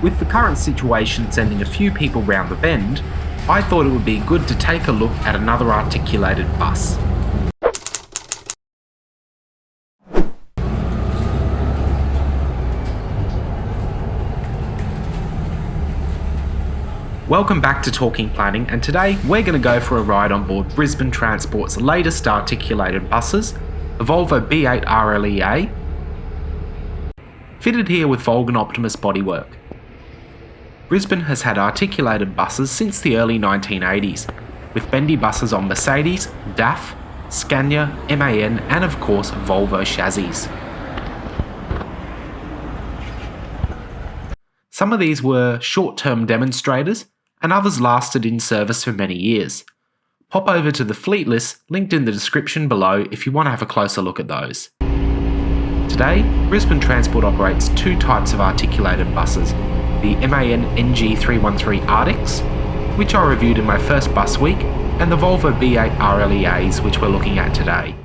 With the current situation sending a few people round the bend, I thought it would be good to take a look at another articulated bus. Welcome back to Talking Planning, and today we're going to go for a ride on board Brisbane Transport's latest articulated buses, the Volvo B8RLEA, fitted here with Volgan Optimus bodywork. Brisbane has had articulated buses since the early 1980s, with bendy buses on Mercedes, DAF, Scania, MAN and of course Volvo chassis. Some of these were short-term demonstrators, and others lasted in service for many years. Pop over to the fleet list linked in the description below if you want to have a closer look at those. Today, Brisbane Transport operates two types of articulated buses, the MAN NG313 Arctics, which I reviewed in my first bus week, and the Volvo B8RLEAs, which we're looking at today.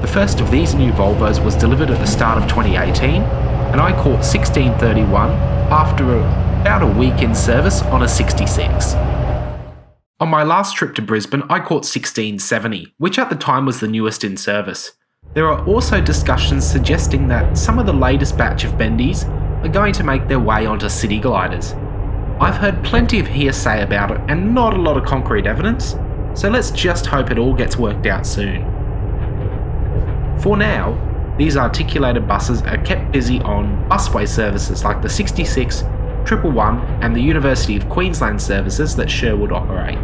The first of these new Volvos was delivered at the start of 2018, and I caught 1631 after about a week in service on a 66. On my last trip to Brisbane, I caught 1670, which at the time was the newest in service. There are also discussions suggesting that some of the latest batch of bendies are going to make their way onto city gliders. I've heard plenty of hearsay about it and not a lot of concrete evidence, so let's just hope it all gets worked out soon. For now, these articulated buses are kept busy on busway services like the 66, 111 and the University of Queensland services that Sherwood operate.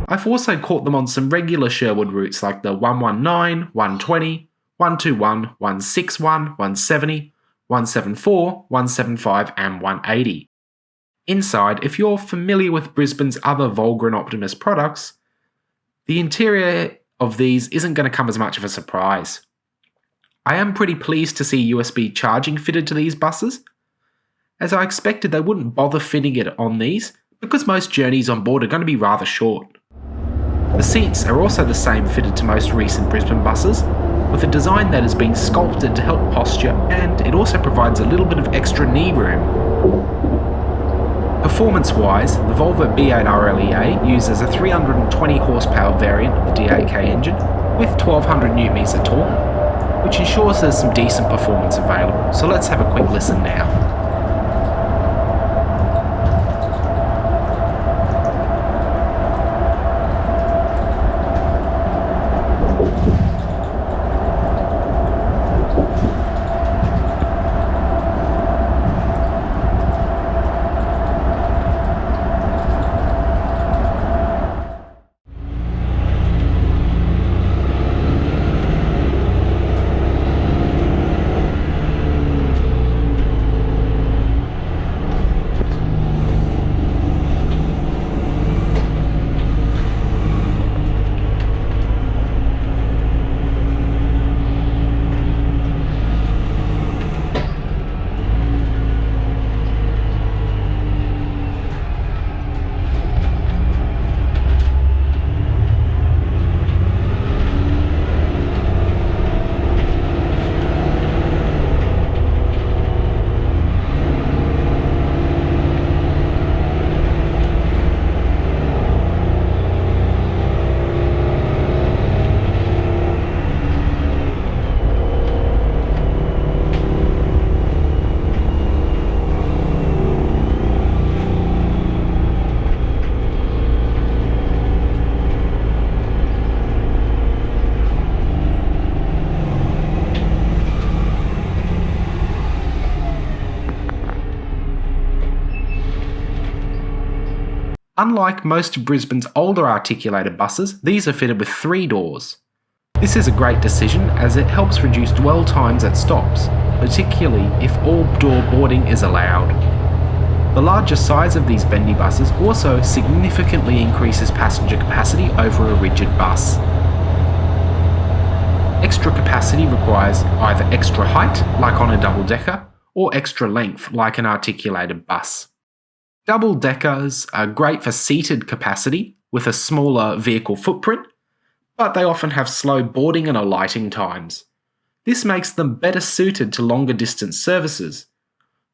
I've also caught them on some regular Sherwood routes like the 119, 120, 121, 161, 170, 174, 175 and 180. Inside, if you're familiar with Brisbane's other Volga and Optimus products, the interior of these isn't going to come as much of a surprise. I am pretty pleased to see USB charging fitted to these buses, as I expected they wouldn't bother fitting it on these because most journeys on board are going to be rather short. The seats are also the same fitted to most recent Brisbane buses, with a design that has been sculpted to help posture, and it also provides a little bit of extra knee room. Performance-wise, the Volvo B8RLEA uses a 320 horsepower variant of the D8K engine with 1200 Nm of torque, which ensures there's some decent performance available, so let's have a quick listen now. Unlike most of Brisbane's older articulated buses, these are fitted with 3 doors. This is a great decision as it helps reduce dwell times at stops, particularly if all-door boarding is allowed. The larger size of these bendy buses also significantly increases passenger capacity over a rigid bus. Extra capacity requires either extra height, like on a double-decker, or extra length, like an articulated bus. Double-deckers are great for seated capacity with a smaller vehicle footprint, but they often have slow boarding and alighting times. This makes them better suited to longer distance services.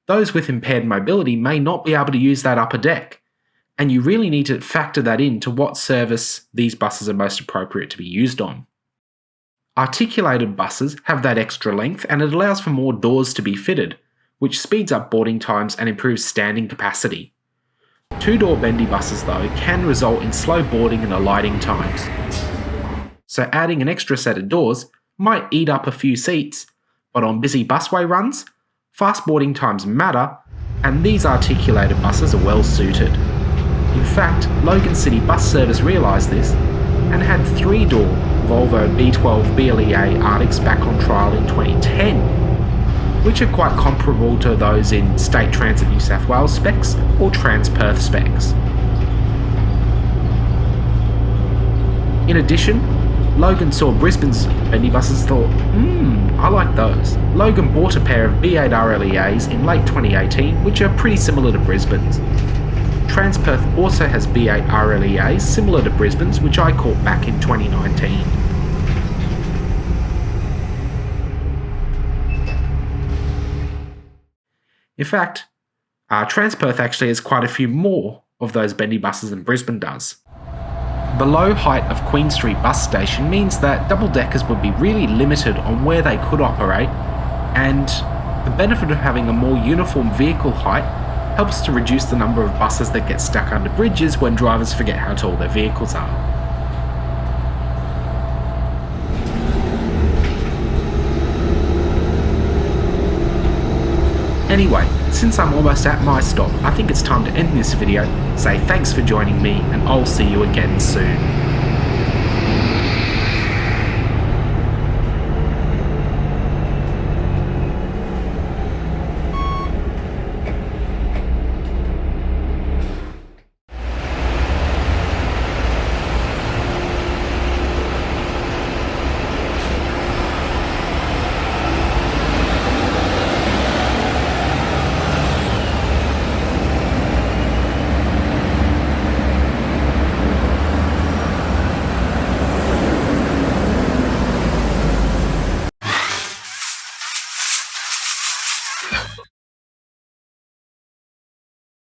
Those with impaired mobility may not be able to use that upper deck, and you really need to factor that into what service these buses are most appropriate to be used on. Articulated buses have that extra length, and it allows for more doors to be fitted, which speeds up boarding times and improves standing capacity. Two-door bendy buses, though, can result in slow boarding and alighting times. So adding an extra set of doors might eat up a few seats, but on busy busway runs, fast boarding times matter, and these articulated buses are well suited. In fact, Logan City Bus Service realised this and had three-door Volvo B8RLEA Arctics back on trial in 2010, which are quite comparable to those in State Transit New South Wales specs or Transperth specs. In addition, Logan saw Brisbane's bendy buses and thought, I like those. Logan bought a pair of B8RLEAs in late 2018, which are pretty similar to Brisbane's. Transperth also has B8RLEAs similar to Brisbane's, which I caught back in 2019. In fact, Transperth actually has quite a few more of those bendy buses than Brisbane does. The low height of Queen Street bus station means that double-deckers would be really limited on where they could operate, and the benefit of having a more uniform vehicle height helps to reduce the number of buses that get stuck under bridges when drivers forget how tall their vehicles are. Anyway, since I'm almost at my stop, I think it's time to end this video, say thanks for joining me, and I'll see you again soon.